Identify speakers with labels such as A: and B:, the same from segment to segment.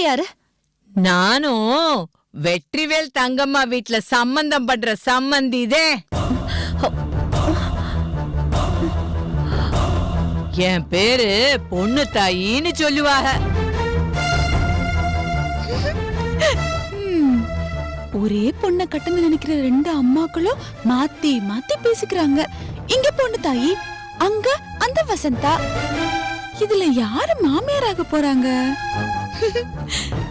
A: யாரு?
B: நானும் வெற்றிவேல் தங்கம்மா வீட்ல சம்பந்தம் பண்ற சம்பந்தி இதே. என் பேரு பொண்ணு தாயின்னு சொல்லுவாங்க.
A: ஒரே பொண்ண கட்டுன்னு நினைக்கிற ரெண்டு அம்மாக்களும் மாத்தி மாத்தி பேசிக்கிறாங்க. இங்க பொண்ணு தாயி, அங்க அந்த வசந்தா. இதுல யாரு மாமியாராக போறாங்க?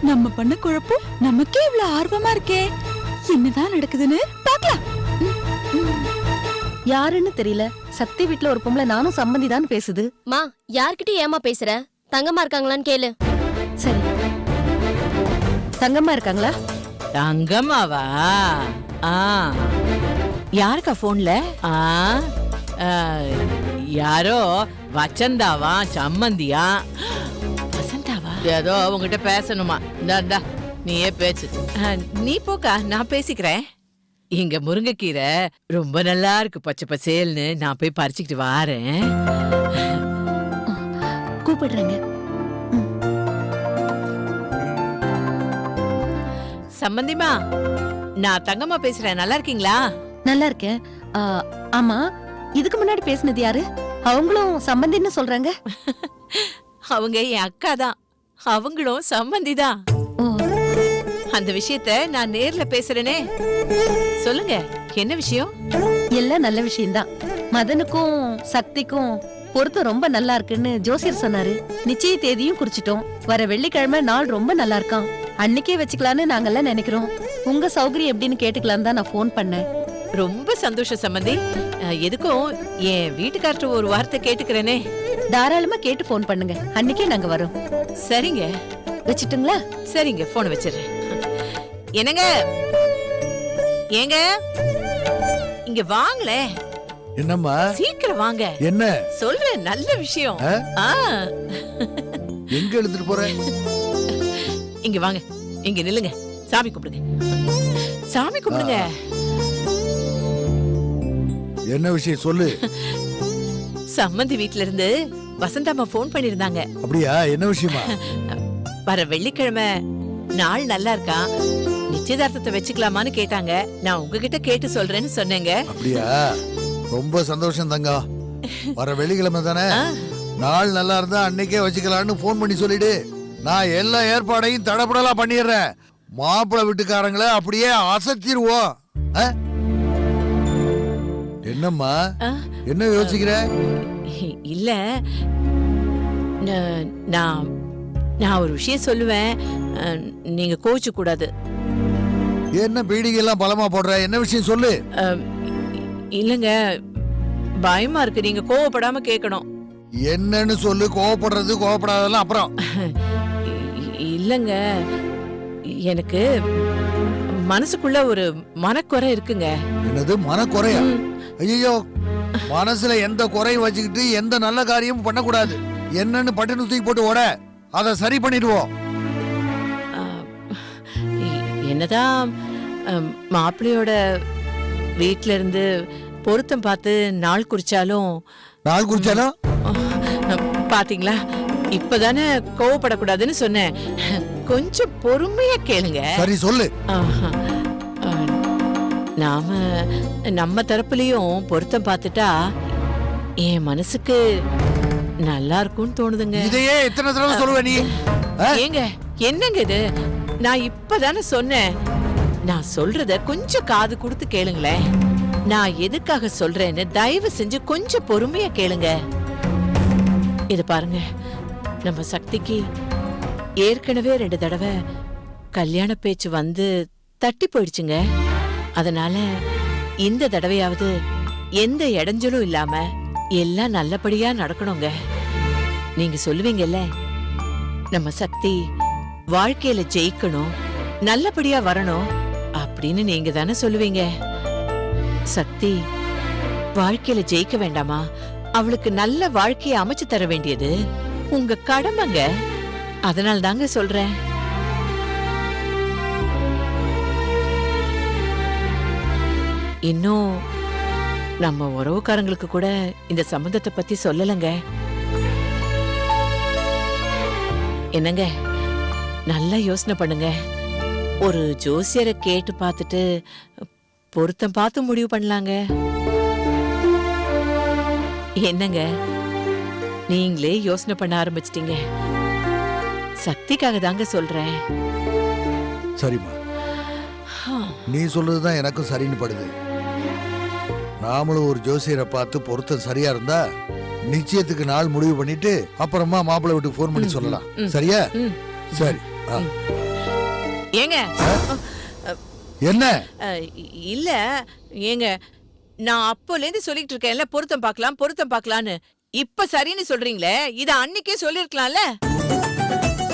A: நம்ம பண்ண குழப்பம் நமக்கே இவ்வளவு ஆர்வமா இருக்கே. என்னதான் நடக்குதுன்னு பாக்கலாம்.
C: யாருன்னு தெரியல. சக்தி வீட்ல ஒரு பொம்பளை நானும் சம்பந்தி தான் பேசுது.
D: மா, யார்கிட்ட ஏமா பேசுற? தங்கம்மா இருக்காங்களான்னு கேளு.
C: சரி, தங்கம்மா இருக்காங்களா?
B: தங்கம்மாவா?
A: யாருக்கா போன்ல?
B: யாரோ வச்சந்தாவா சம்மந்தியா?
A: வசந்தாவா?
B: ஏதோ அவங்ககிட்ட பேசணுமா? இந்தா நீயே பேச்சு.
A: நீ போக்கா, நான் பேசிக்கிறேன்.
B: இங்க முருங்கைக்கீரை ரொம்ப நல்லா இருக்கு, பச்சை பசேல்னு. நான் போய் பறிச்சுக்கிட்டு வாரேன்.
C: கூப்பிடுறேங்க.
B: சம்பந்திமா, நான் தங்கம்மா பேசுறேன். நல்லா இருக்கீங்களா?
C: நல்லா இருக்கேன். ஆமா, இதுக்கு முன்னாடி பேசினது யாரு? அவங்களும் சம்பந்தின்னு சொல்றாங்க.
B: அவங்க என் அக்கா தான். அவங்களும் சம்பந்தி தான். அந்த விஷயத்த நான் நேர்ல பேசுறேனே. சொல்லுங்க, என்ன விஷயம்?
C: எல்லாம் நல்ல விஷயம்தான். மதனுக்கும் சக்திக்கும் பொருத்தம் ரொம்ப நல்லா இருக்குன்னு ஜோசியர் சொன்னாரு. நிச்சய தேதியும் குறிச்சிட்டோம். வர வெள்ளிக்கிழமை நாள் ரொம்ப நல்லா இருக்கான். அன்னைக்கே வச்சுக்கலான்னு நாங்கெல்லாம் நினைக்கிறோம். உங்க சௌகரியம் எப்படின்னு கேட்டுக்கலாம் தான் நான் போன் பண்ணேன்.
B: ரொம்ப சந்தோஷம் சம்பந்தி. எதுக்கும் என் வீட்டுக்கார்ட்ட ஒரு வார்த்தை கேட்டுக்கிறேனே.
C: தாராளமா கேட்டு போன் பண்ணுங்க. அன்னைக்கே நாங்க வரோம்.
B: சரிங்க.
C: வச்சுட்டுங்களா?
B: சரிங்க, போன் வச்சிடுறேன். என்னங்க, ஏங்க இங்க வாங்களே.
E: என்னம்மா?
B: சீக்கிரம் வாங்க.
E: என்ன
B: சொல்றேன், நல்ல விஷயம்.
E: எங்க எடுத்துட்டு போற?
B: இங்க வாங்க, இங்க நில்லுங்க. சாமி கும்பிடுங்க, சாமி கும்பிடுங்க.
E: என்ன விஷயம் சொல்லு.
B: சம்மந்தி வீட்ல இருந்து வசந்தாம்மா போன் பண்ணிருந்தாங்க.
E: அப்படியா? என்ன விஷயமா?
B: வர வெள்ளிக்கிழமை நாள் நல்லா இருக்கா, நிச்சயதார்த்தத்தை வச்சுக்கலாமான்னு கேட்டாங்க. நான் உங்ககிட்ட கேட்டு சொல்றேன்னு சொன்னேங்க.
E: அப்படியா? ரொம்ப சந்தோஷம் தங்கம். வர வெள்ளிக்கிழமை தானே, நாள் நல்லா இருந்தா அன்னைக்கே வச்சுக்கலான்னு போன் பண்ணி சொல்லிடு. நான் எல்லா ஏற்பாடையும் தடப்படலாம் பண்ணிடுறேன். மாப்பிள்ளை வீட்டுக்காரங்களை அப்படியே அசத்திடுவோம். என்னம்மா, என்ன யோசிக்கிற?
B: இல்ல, நான் ஒரு விஷயம் சொல்லுவேன், நீங்க கோச்சு கூடாது.
E: என்ன பீடிகை எல்லாம் பலமா போடுற? என்ன விஷயம் சொல்லு.
B: இல்லங்க, பயமா இருக்கு. நீங்க கோவப்படாம கேட்கணும்.
E: என்னன்னு சொல்லு. கோவப்படுறது கோவப்படாதெல்லாம் அப்புறம்.
B: இல்லங்க, எனக்கு மனசுக்குள்ள ஒரு மனக்குறை இருக்குங்க.
E: என்னது மனக்குறையா? ஐயோ, மனசுல எந்த குறையும் வச்சுக்கிட்டு எந்த நல்ல காரியமும் பண்ணக்கூடாது. என்னன்னு பட்டுன்னு தூக்கி போட்டு ஓட, அதை சரி பண்ணிடுவோம்.
B: என்னதான் மாப்பிள்ளையோட வீட்ல இருந்து பொருத்தம் பார்த்து நாள் குறிச்சாலும் பாத்தீங்களா, இப்பதானே கோவப்படக்கூடாதுன்னு சொன்னேன். கொஞ்சம் பொறுமையா கேளுங்க.
E: சரி சொல்லு.
B: நம்ம தரப்புலயும் பொருத்தம் பார்த்துட்டா என் மனசுக்கு நல்லா இருக்கும்னு தோணுதுங்க.
E: இதையே எத்தனை தடவை சொல்லுவ நீ?
B: ஏங்க, என்னங்க இது? நான் இப்பதானே சொன்னேன். நான் சொல்றத கொஞ்சம் காது கொடுத்து கேளுங்களேன். நான் எதுக்காக சொல்றேன்னு தயவு செஞ்சு கொஞ்சம் பொறுமையா கேளுங்க. இது பாருங்க, நம்ம சக்திக்கு ஏற்கனவே 2 தடவை கல்யாண பேச்சு வந்து தட்டி போயிடுச்சுங்க. அதனால இந்த தடவையாவது எந்த இடைஞ்சலும் இல்லாம எல்லாம் நல்லபடியா நடக்கணுங்க. நீங்க சொல்லுவீங்கல்ல, நம்ம சக்தி வாழ்க்கையில ஜெயிக்கணும், நல்லபடியா வரணும் அப்படின்னு நீங்க தானே சொல்லுவீங்க. சக்தி வாழ்க்கையில ஜெயிக்க வேண்டாமா? அவளுக்கு நல்ல வாழ்க்கையை அமைச்சு தர வேண்டியது உங்க கடமைங்க. அதனால தாங்க சொல்றேன். இன்னும் நம்ம உறவுக்காரங்களுக்கு கூட இந்த சம்பந்தத்தை பத்தி சொல்லலங்க. என்னங்க, நல்லா யோசனை பண்ணுங்க. ஒரு ஜோசியரை கேட்டு பார்த்துட்டு பொருத்தம் பார்த்து முடிவு பண்ணலாங்க. என்னங்க நீங்களே யோசனை பண்ண ஆரம்பிச்சிட்டீங்க. சக்திக்காக தாங்க சொல்றேன்.
E: சரிம்மா, நீ சொல்றதுதான் எனக்கும் சரின்னு படுது. நாமளும் ஒரு ஜோசியரை பார்த்து பொருத்தம் சரியா இருந்தா நிச்சயத்துக்கு நாள் முடிவு பண்ணிட்டு அப்புறமா மாப்பிள்ளை வீட்டுக்கு போன் பண்ணி சொல்லலாம். சரியா? சரி.
B: ஏங்க
E: என்ன?
B: இல்ல ஏங்க, நான் அப்போல இருந்து சொல்லிட்டு இருக்கேன்ல பொருத்தம் பார்க்கலாம் பொருத்தம் பார்க்கலான்னு. இப்ப சரின்னு சொல்றீங்களே, இத அன்னைக்கே சொல்லிருக்கலாம்ல.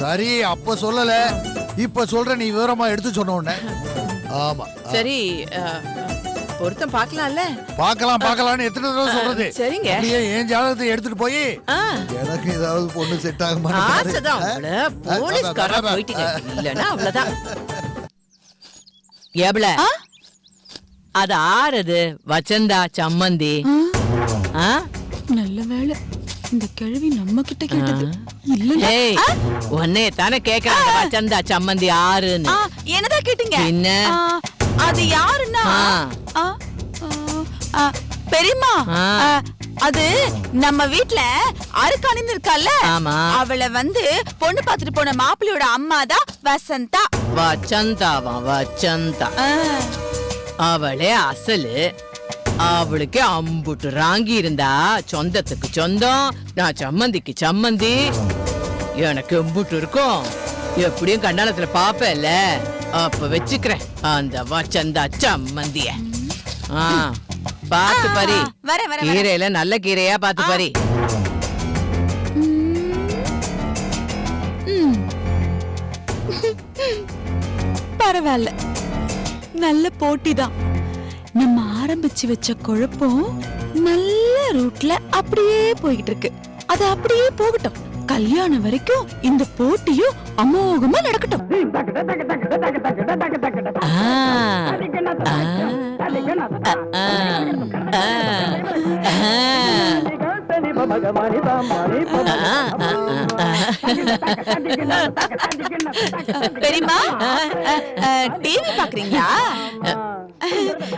E: சரி, அப்ப சொல்லல, இப்ப சொல்ற. நீ விவரமா எடுத்து சொன்ன உடனே. ஆமா
B: சரி, பொருத்தம் பார்க்கலாம்ல.
E: பார்க்கலாம்னு எத்தனை தடவை சொல்றது?
B: சரிங்க.
E: அப்படியே என் ஜாதகத்தை எடுத்துட்டு போய் எனக்கு ஏதாவது பொண்ணு செட் ஆகுமா?
B: ஆசைதான். போலீஸ்காரா போயிட்டீங்க, இல்லன்னா அவ்வளவுதான். எவ்வள அது ஆறது வச்சந்தா சம்மந்தி.
A: நல்ல வேளை இந்த கேள்வி நம்ம கிட்ட கேட்டது இல்ல.
B: ஏய், உன்னைய தானே கேக்குறாங்க வச்சந்தா சம்மந்தி ஆறுன்னு.
A: என்னதான் கேட்டீங்க?
B: என்ன
A: அது யாருன்னா பெரியம்மா. அது நம்ம வீட்ல அருக்காணின்னு இருக்கால,
B: ஆமா,
A: அவளை வந்து பொண்ணு பாத்துட்டு போன மாப்பிள்ளையோட அம்மா தான் வசந்தா.
B: வச்சந்தாவா? வச்சந்தா அவளே அசலு. அவளுக்கு அம்புட்டு ராங்கி இருந்தா சொந்தத்துக்கு சொந்தம், நான் சம்மந்திக்கு சம்மந்தி. எனக்கு எம்புட்டு இருக்கும். எப்படியும் கண்டாலத்துல பாப்பேல்ல, அப்ப வச்சுக்கிறேன் அந்த வச்சந்தா சம்மந்திய. பாத்து பறி. கீரையில நல்ல கீரையா பாத்து பறி.
A: பரவாயில்ல, நல்ல போட்டிதான். நம்ம ஆரம்பிச்சு வச்ச குழப்பம் நல்ல ரூட்ல அப்படியே போய்கிட்டு இருக்கு. அது அப்படியே போகட்டும். கல்யாணம் வரைக்கும் இந்த போட்டியும் அமோகமா நடக்கட்டும். பெரியம்மா, டிவி பாக்குறீங்களா?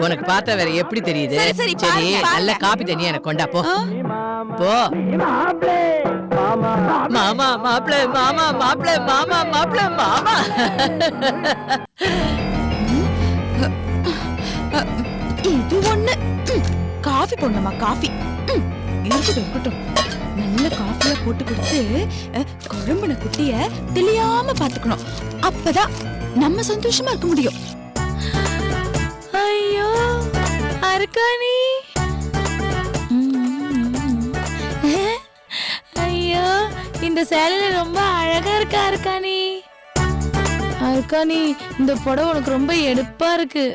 B: உனக்கு பார்த்தா வேற எப்படி தெரியுது?
A: சரி,
B: சரி, நல்ல காபி தண்ணி எனக்கு கொண்டா போ. போ. மாமா மாப்பிள, மாமா மாப்பிள, மாமா மாப்பிள, மாமா.
A: இது ஒண்ணு. காஃபி போடணுமா? காஃபி இருக்கட்டும். நல்ல காஃபியா போட்டு கொடுத்து குழம்புன குட்டிய தெளியாம பாத்துக்கணும். அப்பதான் நம்ம சந்தோஷமா இருக்க முடியும். ஐயோ அருக்காணி, ஐயோ இந்த சேலையில ரொம்ப அழகா இருக்கா அருக்காணி. அருக்காணி, இந்த புடவை உனக்கு ரொம்ப எடுப்பா இருக்கு.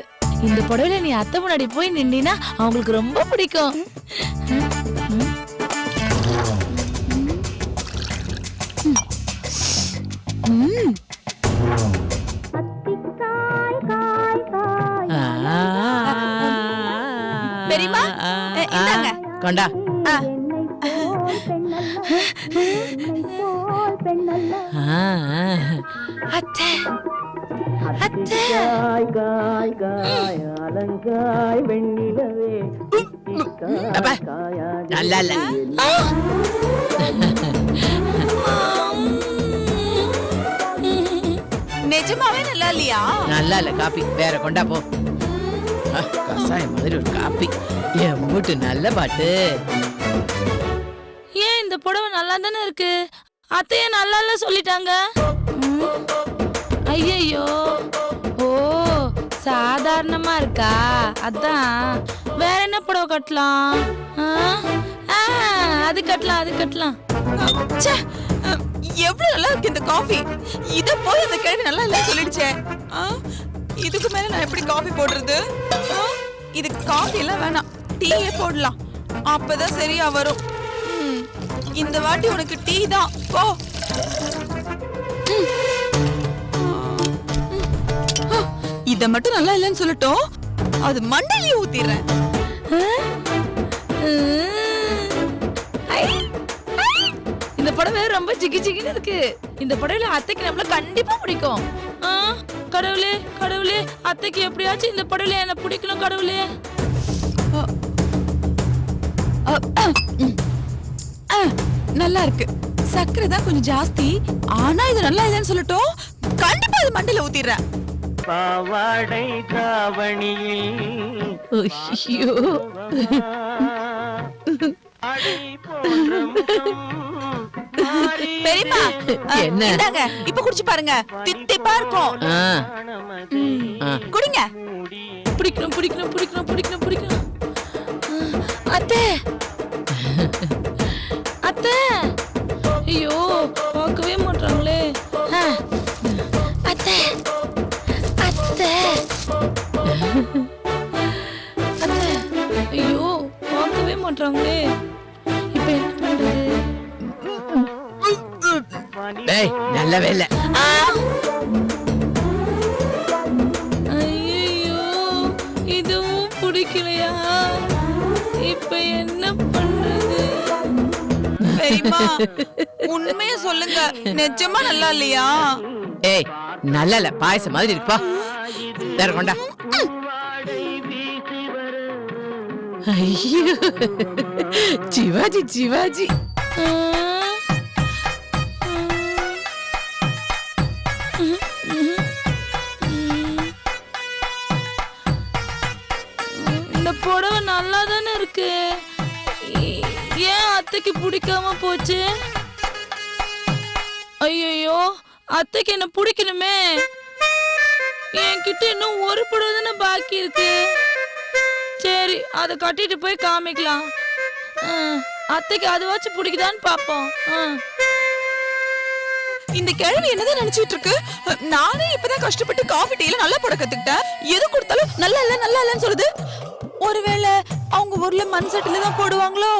A: இந்த புடவையில நீ அத்தை முன்னாடி போய் நின்னா அவங்களுக்கு ரொம்ப பிடிக்கும். பெரியம்மா, இந்தாங்க.
B: கொண்டா.
A: அத்தை, அத்தை.
B: நல்லா இல்ல.
A: நிஜமாவே நல்லா இல்லையா?
B: நல்லா இல்ல காப்பி. வேற கொண்டா போ. கசாயம் மாதிரி ஒரு காப்பி. எம்புட்டு நல்ல பாட்டு.
A: ஏன் இந்த புடவை நல்லா தானே இருக்கு, அத்தைய நல்லா இல்ல சொல்லிட்டாங்க. ஐயோ, ஓ சாதாரணமா இருக்கா? அதான் வேற என்ன புடவை கட்டலாம்? அது கட்டலாம். எவ்வளவு நல்லா இருக்கு இந்த காஃபி. இத போய் அந்த கிழவி நல்லா இல்ல சொல்லிடுச்சே. இதுக்கு மேல நான் எப்படி காஃபி போடுறது? இதுக்கு காஃபி எல்லாம் வேணாம், டீயே போடலாம். அப்பதான் சரியா வரும். இந்த வாட்டி உனக்கு டீ தான். போ. இத மட்டும் நல்லா இல்லைன்னு சொல்லட்டும், அது மண்டையிலே ஊத்திடுறேன். இந்த படம்
F: புடவை ரொம்ப ஜிகி ஜிகின்னு இருக்கு. இந்த புடவைல அத்தைக்கு நம்மள கண்டிப்பா பிடிக்கும். கடவுளே கடவுளே, அத்தைக்கு எப்படியாச்சும் இந்த புடவைல என்ன பிடிக்கணும் கடவுளே.
A: நல்லா இருக்கு. சக்கரை தான் கொஞ்சம் ஜாஸ்தி. ஆனா இது நல்லா இல்லைன்னு சொல்லட்டும், கண்டிப்பா இது மண்டையில ஊத்திடுறேன்.
G: பாவாடை தாவணியில்
B: ஐயோ
G: அடி போன்ற முகம்
A: பெரியம்மா,
B: என்ன?
A: இந்தாங்க, இப்ப குடிச்சு பாருங்க. தித்திப்பா இருக்கும். குடிங்க.
F: பிடிக்கணும் பிடிக்கணும் பிடிக்கணும் பிடிக்கணும் பிடிக்கணும். அத்தை அத்தை, ஐயோ பார்க்கவே மாட்டாங்களே. அத்தை அத்தை அத்தை, ஐயோ பார்க்கவே மாட்டாங்களே. இப்ப என்ன பண்றது?
B: டேய் நல்ல வேலை.
F: ஐயோ இதுவும் பிடிக்கலையா? இப்ப என்ன பண்றது?
A: பெரியம்மா, உண்மையை சொல்லுங்க, நிஜமா நல்லா இல்லையா?
B: ஏய் நல்ல இல்ல, பாயசம் மாதிரி இருக்குப்பா. வேற கொண்டா. ஐயோ சிவாஜி சிவாஜி.
F: இந்த புடவை நல்லா தானே இருக்கு. ஏன் அத்தைக்கு பிடிக்காம போச்சு? ஐயோ அத்தைக்கு என்ன பிடிக்கணுமே. என்கிட்ட இன்னும் ஒரு புடவை தானே பாக்கி இருக்கு. சரி, அதை கட்டிட்டு போய் காமிக்கலாம். அத்தைக்கு அதுவாச்சும் பிடிக்குதான்னு பாப்போம்.
A: இந்த கிழவி என்னதான் நினைச்சிட்டு இருக்கு? நானே இப்பதான் கஷ்டப்பட்டு காஃபி டீல நல்லா போட கத்துக்கிட்டேன். எது கொடுத்தாலும் நல்லா இல்லன்னு சொல்லுது. ஒருவேளை அவங்க ஊர்ல மண் சட்டில தான் போடுவாங்களோ?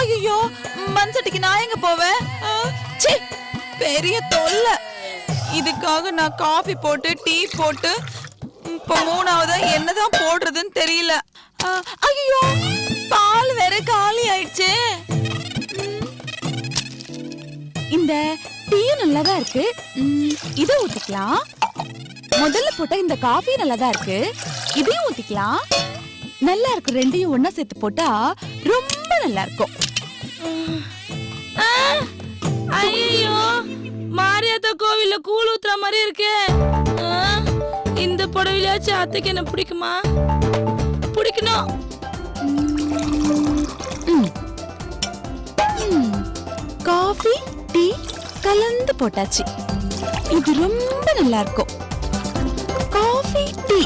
A: ஐயோ, மண் சட்டிக்கு நான் எங்க போவேன்? ச்சே, பெரிய தொல்லை. இதுக்காக நான் காஃபி போட்டு டீ போட்டு இப்ப மூணாவதா என்னதான் போடுறதுன்னு தெரியல. ஐயோ, பால் வேற காலி ஆயிடுச்சு. இந்த டீயும் நல்லாதான் இருக்கு. இதை ஊத்திக்கலாம். முதல்ல போட்ட இந்த காஃபி நல்லாதான் இருக்கு. இதையும் ஊத்திக்கலாம். நல்லா இருக்கும். ரெண்டையும் ஒன்னா சேர்த்து போட்டா ரொம்ப நல்லா இருக்கும்.
F: ஐயோ, மாரியாத்தா கோவில்ல கூழ் ஊத்துற மாதிரி இருக்கு. இந்த புடவையாச்சும் அத்தைக்கு என்ன பிடிக்குமா? பிடிக்கணும்.
A: காஃபி டீ கலந்து போட்டாச்சு. இது ரொம்ப நல்லா இருக்கும். காஃபி டீ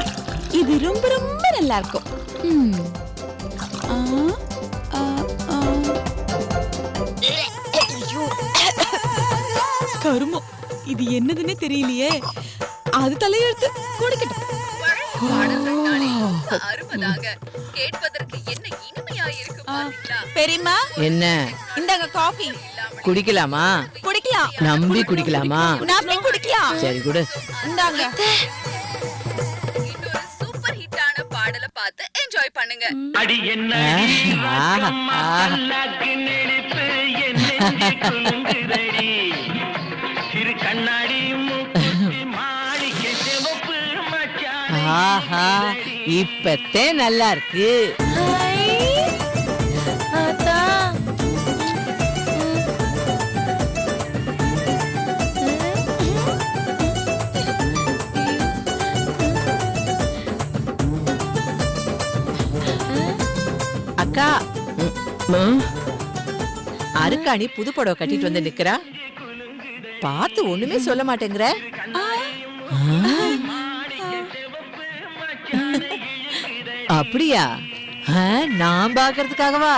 A: இது ரொம்ப ரொம்ப நல்லா இருக்கும். கருமம், இது என்னதுன்னே தெரியலையே. அது தலையெடுத்து குடிக்கட்டும். பெரியம்மா,
B: என்ன
A: இந்தாங்க காஃபி.
B: குடிக்கலாமா?
A: குடிக்கலாம்.
B: நம்பி குடிக்கலாமா?
A: நம்பி குடிக்கலாம்.
B: சரி குடு.
A: இந்தாங்க.
H: சூப்பர் ஹிட்டான பாடலை பார்த்து என்ஜாய் பண்ணுங்க.
G: அடி என்ன நெளிப்பு என் நெஞ்சு குலுங்குதடி. சிறு கண்ணாடி மூக்குத்தி மாளிகை சிவப்பு மச்சான்.
B: ஆஹா, இப்பத்தே நல்லா இருக்கு.
F: அத்தா,
B: அக்கா, அருக்காணி புது புடவை கட்டிட்டு வந்து நிக்கிறா. பார்த்து ஒண்ணுமே சொல்ல மாட்டேங்கிற. அப்படியா? நான் பாக்குறதுக்காகவா?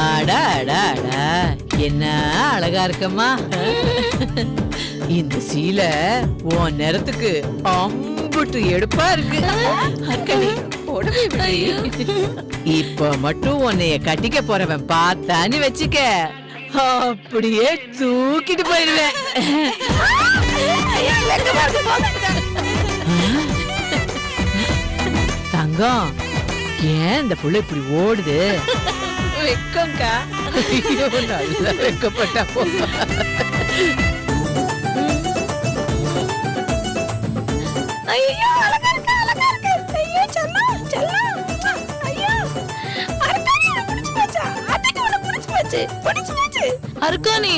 B: அடா அடா அடா, என்ன அழகா இருக்கம்மா. இந்த சீலை உன் நேரத்துக்கு அம்புட்டு எடுப்பா இருக்கு. அக்கடி போடவே விடு. இப்ப மட்டும் உன்னைய கட்டிக்க போறவன் பார்த்தான்னு வச்சுக்க, அப்படியே தூக்கிட்டு போயிடுவேன். தங்கம், ஏன் இந்த புள்ள இப்படி ஓடுது? வெக்கம்க்கா. ஐயோ, நல்லா வெக்கப்பட்டா போ.
F: ஐயோ அழகா இருக்கு அழகா இருக்கு. ஐயோ செல்லம் செல்லம். ஐயோ அர்க்கானி எனக்கு பிடிச்சு போச்சு. அத்தைக்கு உனக்கு பிடிச்சு போச்சு. பிடிச்சு போச்சு. அர்க்கானி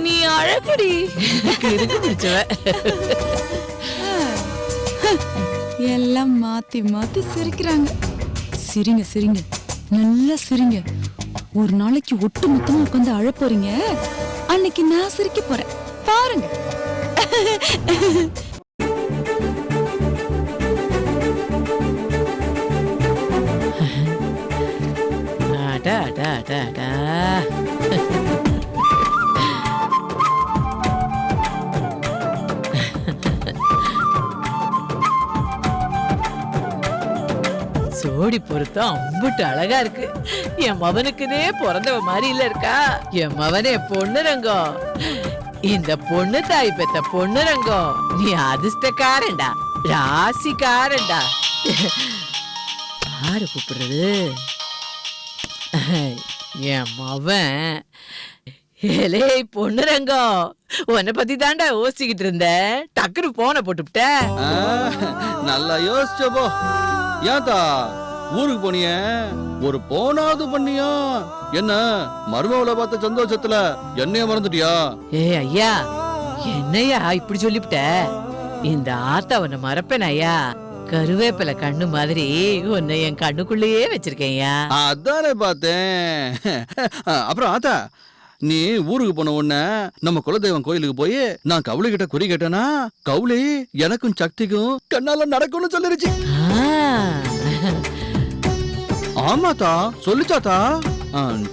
F: நீ அழகுடி.
B: இருக்கு பிடிச்சவ.
A: எல்லாம் மாத்தி மாத்தி சிரிக்கிறாங்க. சிரிங்க சிரிங்க, நல்லா சிரிங்க. ஒரு நாளைக்கு ஒட்டு மொத்தமா உட்காந்து அழ போறீங்க. அன்னைக்கு நான் சிரிக்க போறேன், பாருங்க.
B: அடா, அடா, அடா, அடா. சோடி பொருத்தம் அம்புட்டு அழகா இருக்கு. என் மவனுக்குனே பிறந்தவ மாதிரி இல்ல இருக்கா. என் மவனே பொண்ணுரங்கம். இந்த பொண்ணு தாய் பெத்த பொண்ணுரங்கம். நீ அதிர்ஷ்டக்காரன்டா, ராசிக்காரன்டா. யாரு கூப்பிடுறது? என் மவன். ஏலே பொண்ணுரங்கம், உன்னை பத்தி தாண்டா யோசிச்சுக்கிட்டு இருந்த. டக்குனு போன போட்டுவிட்ட.
I: நல்லா யோசிச்சப்போ. ஏன்டா ஊருக்கு போனிய? ஒரு போனாவது பண்ணியா? என்ன மருமவளை பார்த்த சந்தோஷத்துல என்னைய மறந்துட்டியா?
B: ஏ ஐயா, என்னையா இப்படி சொல்லிவிட்ட? இந்த ஆத்தா உன்னை மறப்பேன் ஐயா. கருவேப்பிலை கண்ணு மாதிரி உன்னை என் கண்ணுக்குள்ளேயே வச்சிருக்கேன்யா.
I: அதானே பார்த்தேன். அப்புறம் ஆத்தா, நீ ஊருக்கு போன உடனே நம்ம குலதெய்வம் கோயிலுக்கு போய் நான் கவுளி கிட்ட குறி கேட்டேனா, கவுளி எனக்கும் சக்திக்கும் கண்ணால நடக்கும்னு சொல்லிருச்சு. ஆமாத்தா, சொல்லிச்சாத்தா?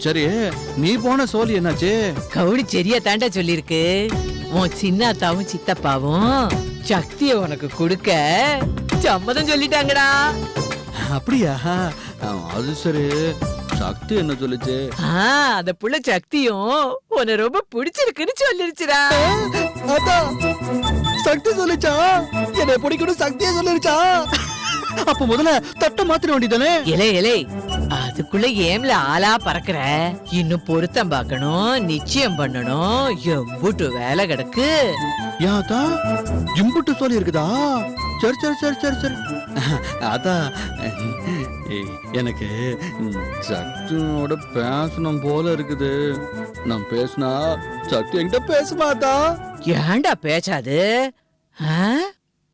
I: சரி, நீ போன சோழி என்னாச்சு?
B: கவுடி சரியா தாண்டா சொல்லிருக்கு. உன் சின்னாத்தாவும் சித்தப்பாவும் சக்திய உனக்கு கொடுக்க சம்மதம் சொல்லிட்டாங்கடா.
I: அப்படியா? அது சரி, சக்தி என்ன சொல்லுச்சு?
B: அந்த புள்ள சக்தியும் உன்னை ரொம்ப பிடிச்சிருக்குன்னு சொல்லிருச்சுடா.
I: சக்தி சொல்லிச்சா? என்னை பிடிக்கணும் சக்தியா சொல்லிருச்சா? அப்ப முதல்ல தட்ட மாத்திர வேண்டியதானே?
B: இலே இலே, அதுக்குள்ள ஏம்ல ஆளா பறக்குற? இன்னும் பொருத்தம் பார்க்கணும், நிச்சயம் பண்ணணும், எம்புட்டு வேலை கிடக்கு.
I: யாத்தா இம்புட்டு சொல்லி இருக்குதா? சரி சரி சரி சரி சரி. அதான் எனக்கு சக்தியோட பேசணும் போல இருக்குது. நான் பேசினா சக்தி என்கிட்ட பேச மாட்டா.
B: ஏன்டா பேசாது?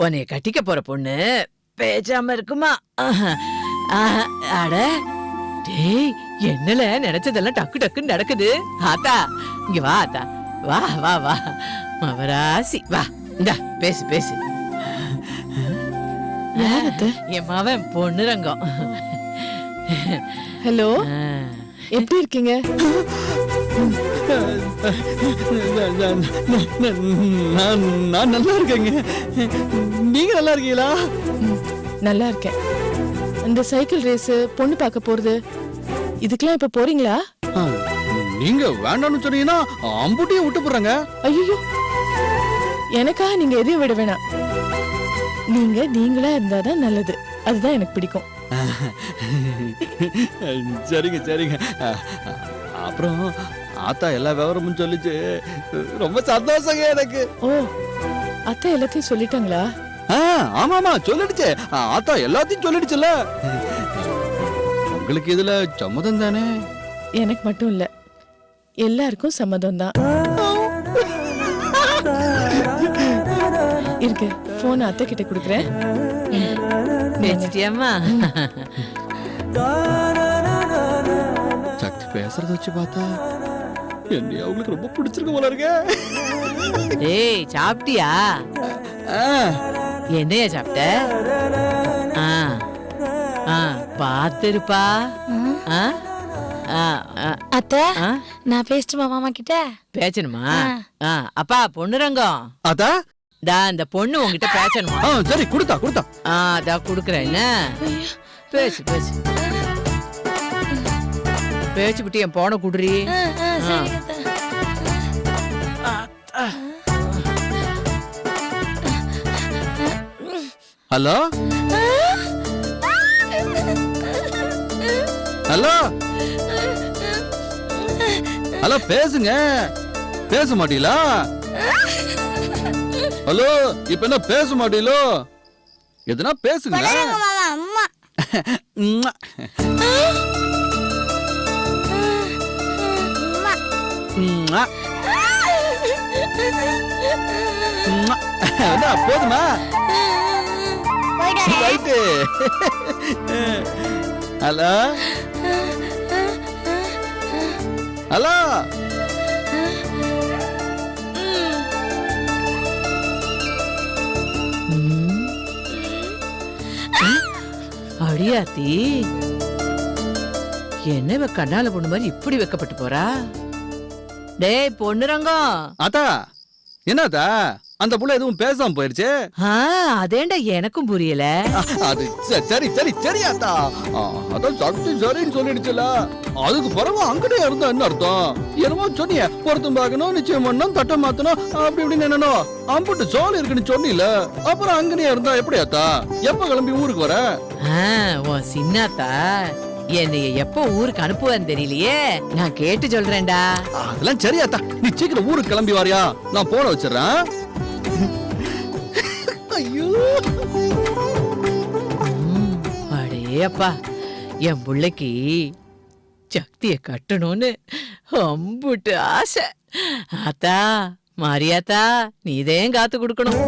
B: உன்னைய கட்டிக்க போற பொண்ணு பேசாம இருக்குமா? அட டேய், என்னல நினைச்சதெல்லாம் டக்கு டக்குன்னு நடக்குது. ஆத்தா இங்க வா, ஆத்தா வா வா வா. மவராசி வா, இந்தா பேசு பேசு. என் மவன் பொண்ணுரங்கம்.
F: ஹலோ, எப்படி இருக்கீங்க?
I: நான் நல்லா இருக்கேங்க. நீங்க நல்லா இருக்கீங்களா?
F: நல்லா இருக்கேன். இந்த சைக்கிள் ரேஸ், பொண்ணு பார்க்க போறது, இதுக்கெல்லாம் இப்ப போறீங்களா?
I: நீங்க வேண்டாம்னு சொன்னீங்கன்னா அம்புட்டியை விட்டு போறாங்க.
F: ஐயோ, எனக்காக நீங்க எதையும் விட வேணாம். நீங்க நீங்களா இருந்தாதான் நல்லது. அதுதான் எனக்கு பிடிக்கும்.
I: சரிங்க சரிங்க. அப்புறம் ஆத்தா எல்லா விவரமும் சொல்லிச்சு. ரொம்ப சந்தோஷங்க எனக்கு.
F: ஓ, அத்தை எல்லாத்தையும் சொல்லிட்டாங்களா?
I: ஆமா ஆமா சொல்லிடுச்சு. ஆத்தா எல்லாத்தையும் சொல்லிடுச்சுல. உங்களுக்கு இதுல சம்மதம் தானே?
F: எனக்கு மட்டும் இல்ல, எல்லாருக்கும் சம்மதம் தான். இருக்கு, போன் அத்தை கிட்ட குடுக்கறேன்.
B: பேசிட்டியாமா?
I: சக்தி பேசுறத வச்சு பார்த்தா என்னைய அவங்களுக்கு ரொம்ப பிடிச்சிருக்கு போல இருக்க.
B: டேய், சாப்பிட்டியா? என்னையா சாப்பிட்ட? பாத்துருப்பா.
J: அத்தை, நான் பேசட்டுமா மாமா கிட்ட?
B: பேசணுமா? அப்பா பொண்ணுரங்கம்,
I: அதா
B: இந்த பொண்ணு உங்ககிட்ட பேசணுமா?
I: சரி, குடுத்தா குடுத்தா.
B: அதான் குடுக்கறேன். என்ன பேசு பேசு பேச்சு விட்டு என் போன குடுறி.
I: ஹலோ ஹலோ ஹலோ பேசுங்க, பேச மாட்டீங்களா? ஹலோ இப்ப என்ன பேச மாட்டீங்களோ? எதுனா பேசுங்க.
F: அம்மா
I: உம்மா. உம்மா. உம்மா. என்ன போதுமா? ரைட்டு. ஹலோ ஹலோ
B: அடியாத்தி, என்ன இவ கண்ணால பொண்ணு மாதிரி இப்படி வெக்கப்பட்டு போறா? டேய் பொண்ணுரங்கம்.
I: அத்தா என்னதா அந்த புள்ள எதுவும் பேசாம போயிருச்சு?
B: அதேண்டா எனக்கும் புரியல.
I: அது சரி சரி சரி அத்தா, அதான் சக்தி சரின்னு சொல்லிடுச்சுல, அதுக்கு பிறகு அங்கடே இருந்தா என்ன அர்த்தம்? என்னமோ சொன்னிய பொருத்தம் பார்க்கணும், நிச்சயம் பண்ணணும், தட்டம் மாத்தணும், அப்படி இப்படின்னு என்னனோ அம்புட்டு சோழ இருக்குன்னு சொன்னில, அப்புறம் அங்கனே இருந்தா எப்படி அத்தா? எப்ப கிளம்பி ஊருக்கு வர?
B: உன் சின்னாத்தா என்னைய எப்ப ஊருக்கு அனுப்புவேன்னு தெரியலையே, நான் கேட்டு சொல்றேன்டா.
I: அதெல்லாம் சரி அத்தா, நீ சீக்கிரம் ஊருக்கு கிளம்பி வாரியா? நான் போன வச்சிடறேன். ஐயோ
B: அடேப்பா, என் புள்ளைக்கு சக்திய கட்டணும்னு அம்புட்டு ஆசை. ஆத்தா மாரியாத்தா, நீதான் காத்து கொடுக்கணும்.